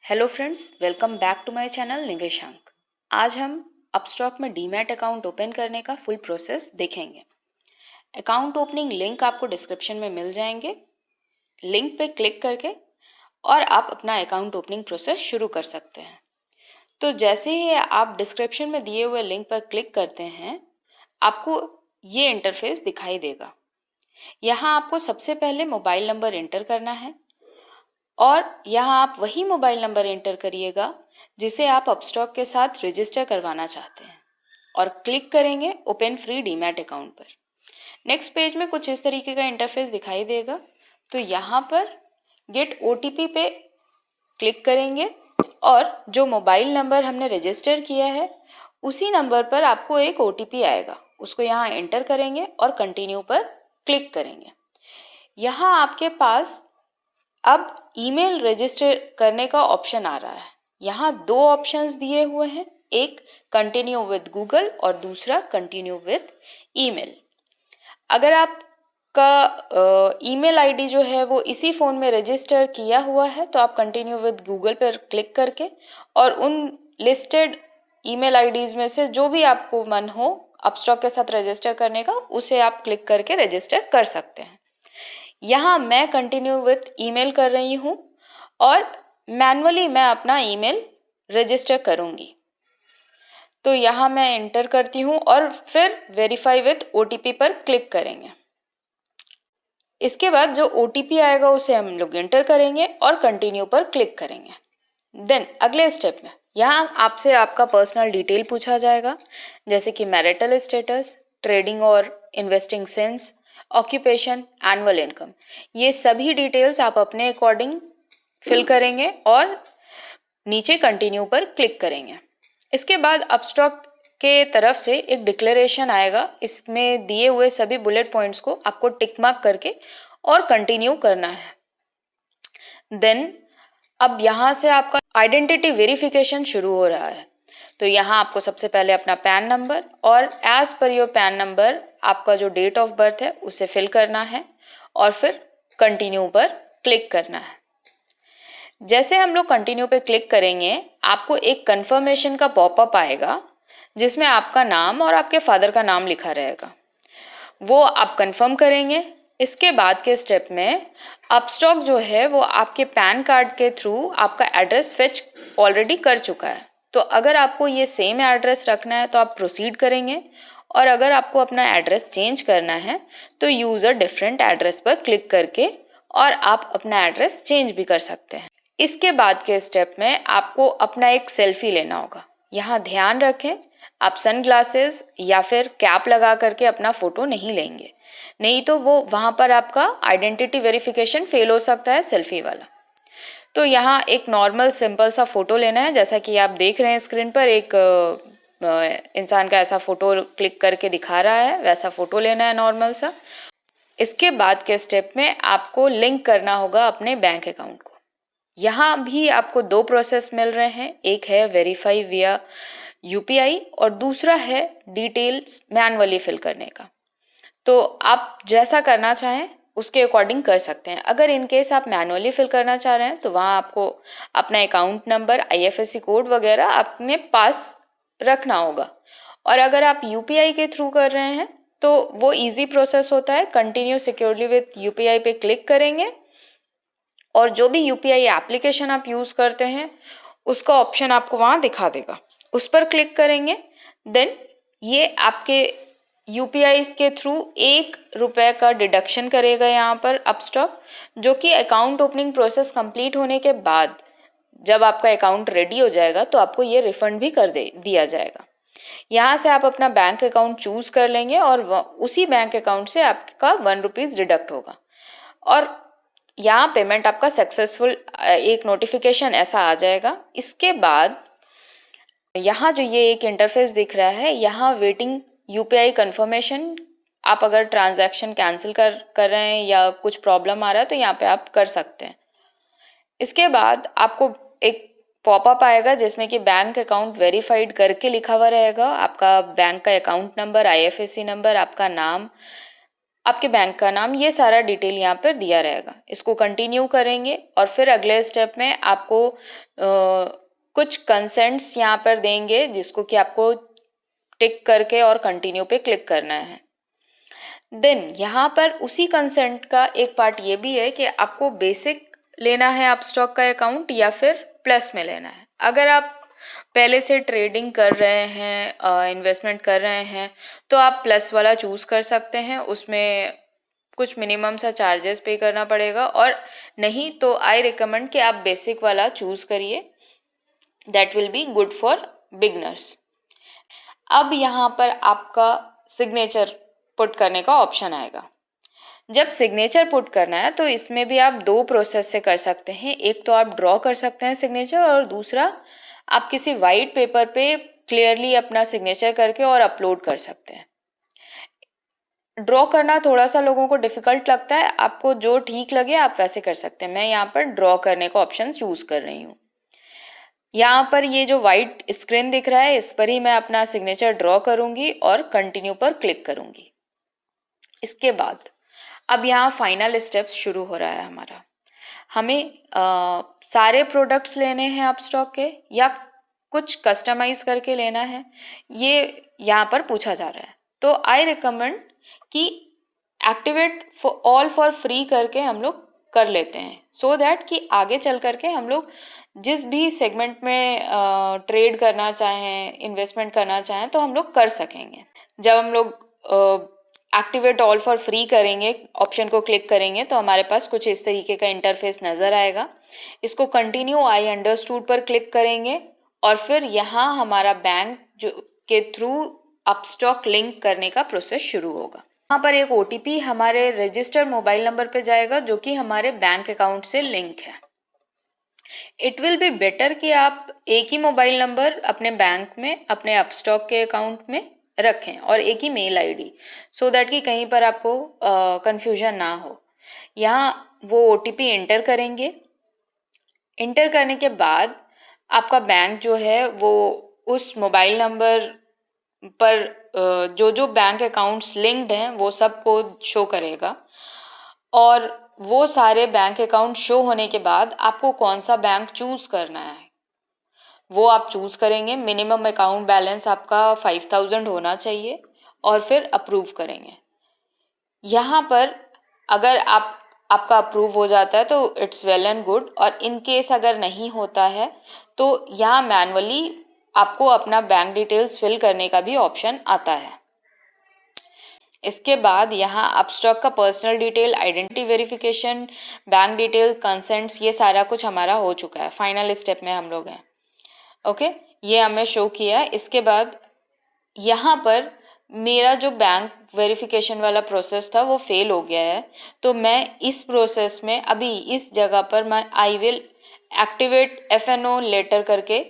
Hello friends, welcome back to my channel Niveshank. आज हम Upstox में डीमैट अकाउंट ओपन करने का फुल प्रोसेस देखेंगे। अकाउंट ओपनिंग लिंक आपको डिस्क्रिप्शन में मिल जाएंगे। लिंक पे क्लिक करके और आप अपना अकाउंट ओपनिंग प्रोसेस शुरू कर सकते हैं। तो जैसे ही आप डिस्क्रिप्शन में दिए हुए लिंक पर क्लिक करते हैं, आपको ये इंटरफेस दिखाई देगा। यहाँ आपको सबसे पहले मोबाइल नंबर एंटर करना है और यहाँ आप वही मोबाइल नंबर एंटर करिएगा जिसे आप अपस्टॉक के साथ रजिस्टर करवाना चाहते हैं और क्लिक करेंगे ओपन फ्री डीमैट अकाउंट पर। नेक्स्ट पेज में कुछ इस तरीके का इंटरफेस दिखाई देगा। तो यहाँ पर गेट ओटीपी पे क्लिक करेंगे और जो मोबाइल नंबर हमने रजिस्टर किया है उसी नंबर पर आपको एक ओटीपी आएगा, उसको यहाँ एंटर करेंगे और कंटिन्यू पर क्लिक करेंगे। यहाँ आपके पास अब ईमेल रजिस्टर करने का ऑप्शन आ रहा है। यहाँ दो ऑप्शंस दिए हुए हैं, एक कंटिन्यू विद गूगल और दूसरा कंटिन्यू विद ईमेल। अगर आपका ईमेल आईडी जो है वो इसी फ़ोन में रजिस्टर किया हुआ है तो आप कंटिन्यू विद गूगल पर क्लिक करके और उन लिस्टेड ईमेल आईडीज़ में से जो भी आपको मन हो अपस्टॉक के साथ रजिस्टर करने का, उसे आप क्लिक करके रजिस्टर कर सकते हैं। यहाँ मैं कंटिन्यू विथ ईमेल कर रही हूँ और मैनुअली मैं अपना ईमेल रजिस्टर करूँगी। तो यहाँ मैं एंटर करती हूँ और फिर वेरीफाई विथ ओटीपी पर क्लिक करेंगे। इसके बाद जो ओटीपी आएगा उसे हम लोग एंटर करेंगे और कंटिन्यू पर क्लिक करेंगे। देन अगले स्टेप में यहाँ आपसे आपका पर्सनल डिटेल पूछा जाएगा, जैसे कि मैरिटल स्टेटस, ट्रेडिंग और investing sense, occupation, annual income. ये सभी डिटेल्स आप अपने अकॉर्डिंग फिल करेंगे और नीचे कंटिन्यू पर क्लिक करेंगे। इसके बाद अपस्टॉक के तरफ से एक डिक्लेरेशन आएगा, इसमें दिए हुए सभी बुलेट पॉइंट्स को आपको टिक मार्क करके और कंटिन्यू करना है। देन अब यहाँ से आपका आइडेंटिटी वेरिफिकेशन शुरू हो रहा है। तो यहाँ आपको सबसे पहले अपना पैन नंबर और as per your PAN number आपका जो डेट ऑफ बर्थ है उसे फिल करना है और फिर कंटिन्यू पर क्लिक करना है। जैसे हम लोग कंटिन्यू पे क्लिक करेंगे, आपको एक कंफर्मेशन का पॉपअप आएगा जिसमें आपका नाम और आपके फादर का नाम लिखा रहेगा। वो आप कंफर्म करेंगे। इसके बाद के स्टेप में अपस्टॉक जो है वो आपके पैन कार्ड के थ्रू आपका एड्रेस फेच ऑलरेडी कर चुका है। तो अगर आपको ये सेम एड्रेस रखना है तो आप प्रोसीड करेंगे, और अगर आपको अपना एड्रेस चेंज करना है तो यूज़र डिफरेंट एड्रेस पर क्लिक करके और आप अपना एड्रेस चेंज भी कर सकते हैं। इसके बाद के स्टेप में आपको अपना एक सेल्फी लेना होगा। यहाँ ध्यान रखें, आप सन ग्लासेस या फिर कैप लगा करके अपना फ़ोटो नहीं लेंगे, नहीं तो वो वहाँ पर आपका आइडेंटिटी वेरिफिकेशन फेल हो सकता है सेल्फी वाला। तो यहाँ एक नॉर्मल सिंपल सा फ़ोटो लेना है, जैसा कि आप देख रहे हैं स्क्रीन पर एक इंसान का ऐसा फ़ोटो क्लिक करके दिखा रहा है, वैसा फ़ोटो लेना है नॉर्मल सा। इसके बाद के स्टेप में आपको लिंक करना होगा अपने बैंक अकाउंट को। यहाँ भी आपको दो प्रोसेस मिल रहे हैं, एक है वेरीफाई विया यूपीआई और दूसरा है डिटेल्स मैनुअली फिल करने का। तो आप जैसा करना चाहें उसके अकॉर्डिंग कर सकते हैं। अगर इन केस आप मैनुअली फिल करना चाह रहे हैं तो वहाँ आपको अपना अकाउंट नंबर, आईएफएससी कोड वगैरह अपने पास रखना होगा। और अगर आप यूपीआई के थ्रू कर रहे हैं तो वो इजी प्रोसेस होता है। कंटिन्यू सिक्योरली विथ यूपीआई पे क्लिक करेंगे और जो भी यूपीआई एप्लीकेशन आप यूज़ करते हैं उसका ऑप्शन आपको वहाँ दिखा देगा, उस पर क्लिक करेंगे। देन ये आपके यूपीआई के थ्रू ₹1 का डिडक्शन करेगा यहाँ पर अपस्टॉक, जो कि अकाउंट ओपनिंग प्रोसेस कंप्लीट होने के बाद जब आपका अकाउंट रेडी हो जाएगा तो आपको ये रिफंड भी कर दिया जाएगा। यहाँ से आप अपना बैंक अकाउंट चूज़ कर लेंगे और उसी बैंक अकाउंट से आपका ₹1 डिडक्ट होगा और यहाँ पेमेंट आपका सक्सेसफुल एक नोटिफिकेशन ऐसा आ जाएगा। इसके बाद यहाँ जो ये एक इंटरफेस दिख रहा है, यहाँ वेटिंग यूपीआई कंफर्मेशन, आप अगर ट्रांजैक्शन कैंसिल कर रहे हैं या कुछ प्रॉब्लम आ रहा है तो यहाँ पे आप कर सकते हैं। इसके बाद आपको एक पॉपअप आएगा जिसमें कि बैंक अकाउंट वेरीफाइड करके लिखा हुआ रहेगा। आपका बैंक का अकाउंट नंबर, आईएफएससी नंबर, आपका नाम, आपके बैंक का नाम, ये सारा डिटेल यहाँ पर दिया रहेगा। इसको कंटिन्यू करेंगे और फिर अगले स्टेप में आपको कुछ कंसेंट्स यहाँ पर देंगे जिसको कि आपको टिक करके और कंटिन्यू पे क्लिक करना है। देन यहाँ पर उसी कंसेंट का एक पार्ट ये भी है कि आपको बेसिक लेना है अपस्टॉक का अकाउंट या फिर प्लस में लेना है। अगर आप पहले से ट्रेडिंग कर रहे हैं, इन्वेस्टमेंट कर रहे हैं, तो आप प्लस वाला चूज़ कर सकते हैं। उसमें कुछ मिनिमम सा चार्जेस पे करना पड़ेगा, और नहीं तो आई रिकमेंड कि आप बेसिक वाला चूज़ करिए। That will be good for beginners. अब यहाँ पर आपका सिग्नेचर पुट करने का ऑप्शन आएगा। जब सिग्नेचर पुट करना है तो इसमें भी आप दो प्रोसेस से कर सकते हैं। एक तो आप ड्रॉ कर सकते हैं सिग्नेचर, और दूसरा आप किसी वाइट पेपर पे क्लियरली अपना सिग्नेचर करके और अपलोड कर सकते हैं। ड्रॉ करना थोड़ा सा लोगों को डिफ़िकल्ट लगता है, आपको जो ठीक लगे आप वैसे कर सकते हैं। मैं यहाँ पर ड्रॉ करने का ऑप्शन चूज़ कर रही हूँ। यहाँ पर ये जो वाइट स्क्रीन दिख रहा है, इस पर ही मैं अपना सिग्नेचर ड्रॉ करूँगी और कंटिन्यू पर क्लिक करूँगी। इसके बाद अब यहाँ फाइनल स्टेप्स शुरू हो रहा है हमारा। हमें सारे प्रोडक्ट्स लेने हैं अपस्टॉक के या कुछ कस्टमाइज करके लेना है, ये यहाँ पर पूछा जा रहा है। तो आई रिकमेंड कि एक्टिवेट ऑल फॉर फ्री करके हम लोग कर लेते हैं, सो दैट कि आगे चल करके हम लोग जिस भी सेगमेंट में ट्रेड करना चाहें, इन्वेस्टमेंट करना चाहें, तो हम लोग कर सकेंगे। जब हम लोग एक्टिवेट ऑल फॉर फ्री करेंगे, ऑप्शन को क्लिक करेंगे, तो हमारे पास कुछ इस तरीके का इंटरफेस नज़र आएगा। इसको कंटिन्यू आई अंडरस्टूड पर क्लिक करेंगे और फिर यहाँ हमारा बैंक जो के थ्रू अपस्टॉक लिंक करने का प्रोसेस शुरू होगा। यहाँ पर एक OTP हमारे रजिस्टर्ड मोबाइल नंबर पे जाएगा जो कि हमारे बैंक अकाउंट से लिंक है। इट विल बी बेटर कि आप एक ही मोबाइल नंबर अपने बैंक में, अपने अपस्टॉक के अकाउंट में रखें और एक ही मेल आईडी, सो दैट कि कहीं पर आपको कंफ्यूजन ना हो। यहाँ वो OTP इंटर करेंगे। इंटर करने के बाद आपका बैंक जो है वो उस मोबाइल नंबर पर जो जो बैंक अकाउंट्स लिंक्ड हैं वो सबको शो करेगा, और वो सारे बैंक अकाउंट शो होने के बाद आपको कौन सा बैंक चूज़ करना है वो आप चूज़ करेंगे। मिनिमम अकाउंट बैलेंस आपका 5000 होना चाहिए और फिर अप्रूव करेंगे। यहाँ पर अगर आपका अप्रूव हो जाता है तो इट्स वेल एंड गुड, और इन केस अगर नहीं होता है तो यहाँ मैनुअली आपको अपना बैंक डिटेल्स फिल करने का भी ऑप्शन आता है। इसके बाद यहाँ अपस्टॉक का personal detail, identity verification, bank detail, consents, ये सारा कुछ हमारा हो चुका है। फाइनल स्टेप में हम लोग हैं। ओके, ये हमें शो किया है। इसके बाद यहाँ पर मेरा जो बैंक वेरिफिकेशन वाला प्रोसेस था वो फेल हो गया है, तो मैं इस प्रोसेस में अभी इस जगह पर मैं I will activate FNO letter करके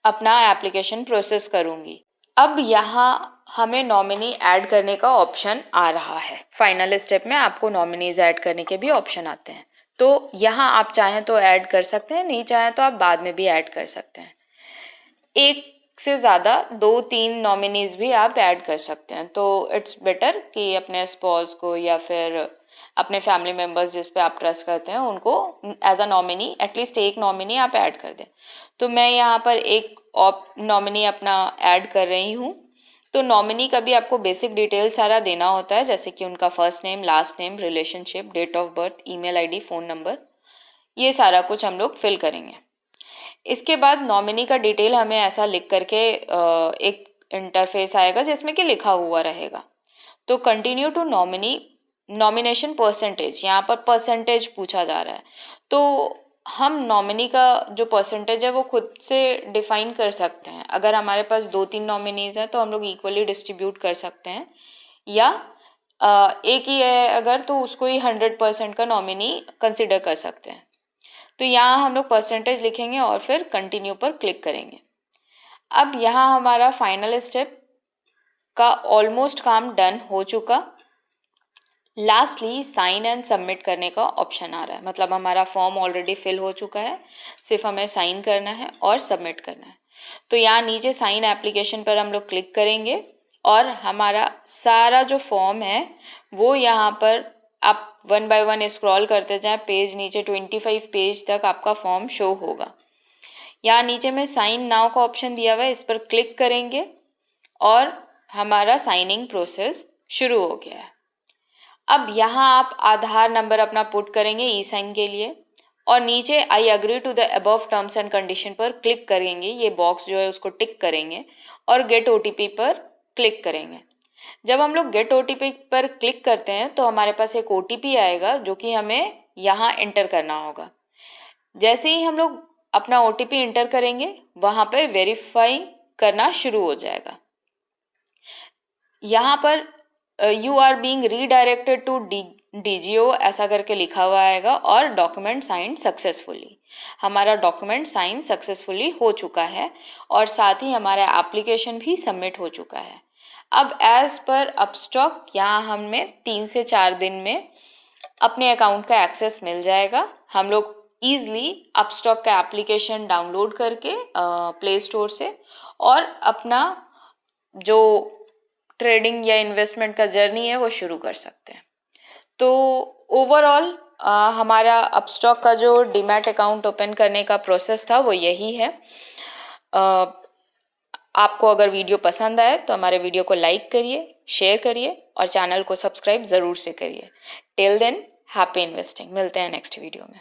अपना एप्लीकेशन प्रोसेस करूँगी। अब यहाँ हमें नॉमिनी ऐड करने का ऑप्शन आ रहा है। फाइनल स्टेप में आपको नॉमिनीज ऐड करने के भी ऑप्शन आते हैं, तो यहाँ आप चाहें तो ऐड कर सकते हैं, नहीं चाहें तो आप बाद में भी ऐड कर सकते हैं। एक से ज़्यादा 2-3 नॉमिनीज भी आप ऐड कर सकते हैं, तो इट्स बेटर कि अपने स्पॉज को या फिर अपने फैमिली मेम्बर्स जिस पे आप ट्रस्ट करते हैं उनको एज अ नॉमिनी, एटलीस्ट एक नॉमिनी आप ऐड कर दें। तो मैं यहाँ पर एक नॉमिनी अपना ऐड कर रही हूँ। तो नॉमिनी का भी आपको बेसिक डिटेल सारा देना होता है, जैसे कि उनका first name, last name, relationship, date of birth, email ID, phone number, ये सारा कुछ हम लोग फिल करेंगे। इसके बाद नॉमिनी का डिटेल हमें ऐसा लिख करके एक इंटरफेस आएगा जिसमें कि लिखा हुआ रहेगा। तो कंटिन्यू टू नॉमिनेशन परसेंटेज, यहाँ पर परसेंटेज पूछा जा रहा है, तो हम नॉमिनी का जो परसेंटेज है वो खुद से डिफाइन कर सकते हैं। अगर हमारे पास 2-3 नॉमिनीज हैं तो हम लोग इक्वली डिस्ट्रीब्यूट कर सकते हैं, या एक ही है अगर तो उसको ही 100% का नॉमिनी कंसिडर कर सकते हैं। तो यहाँ हम लोग परसेंटेज लिखेंगे और फिर कंटिन्यू पर क्लिक करेंगे। अब यहाँ हमारा फाइनल स्टेप का ऑलमोस्ट काम डन हो चुका। लास्टली साइन एंड सबमिट करने का ऑप्शन आ रहा है, मतलब हमारा फॉर्म ऑलरेडी फिल हो चुका है, सिर्फ हमें साइन करना है और सबमिट करना है। तो यहाँ नीचे साइन एप्लीकेशन पर हम लोग क्लिक करेंगे और हमारा सारा जो फॉर्म है वो यहाँ पर आप 1 बाय 1 स्क्रॉल करते जाएं, पेज नीचे 25 पेज तक आपका फॉर्म शो होगा। यहाँ नीचे में साइन नाउ का ऑप्शन दिया हुआ है, इस पर क्लिक करेंगे और हमारा साइनिंग प्रोसेस शुरू हो गया है। अब यहाँ आप आधार नंबर अपना पुट करेंगे ई साइन के लिए और नीचे I agree to the above terms and condition पर क्लिक करेंगे, ये बॉक्स जो है उसको टिक करेंगे और गेट ओटीपी पर क्लिक करेंगे। जब हम लोग गेट ओटीपी पर क्लिक करते हैं तो हमारे पास एक ओटीपी आएगा जो कि हमें यहाँ एंटर करना होगा। जैसे ही हम लोग अपना ओटीपी एंटर करेंगे वहाँ पर वेरीफाई करना शुरू हो जाएगा। यहाँ पर you are being redirected to DGO ऐसा करके लिखा हुआ आएगा और डॉक्यूमेंट साइन सक्सेसफुली। हमारा डॉक्यूमेंट साइन सक्सेसफुली हो चुका है और साथ ही हमारा एप्लीकेशन भी सबमिट हो चुका है। अब एज पर अपस्टॉक यहाँ हमें 3 से 4 दिन में अपने अकाउंट का एक्सेस मिल जाएगा। हम लोग ईज़िली अपस्टॉक का एप्लीकेशन डाउनलोड करके प्ले स्टोर से और अपना जो ट्रेडिंग या इन्वेस्टमेंट का जर्नी है वो शुरू कर सकते हैं। तो ओवरऑल हमारा अपस्टॉक का जो डीमैट अकाउंट ओपन करने का प्रोसेस था वो यही है। आपको अगर वीडियो पसंद आए तो हमारे वीडियो को लाइक करिए, शेयर करिए और चैनल को सब्सक्राइब ज़रूर से करिए। Till than happy investing. मिलते हैं नेक्स्ट वीडियो में।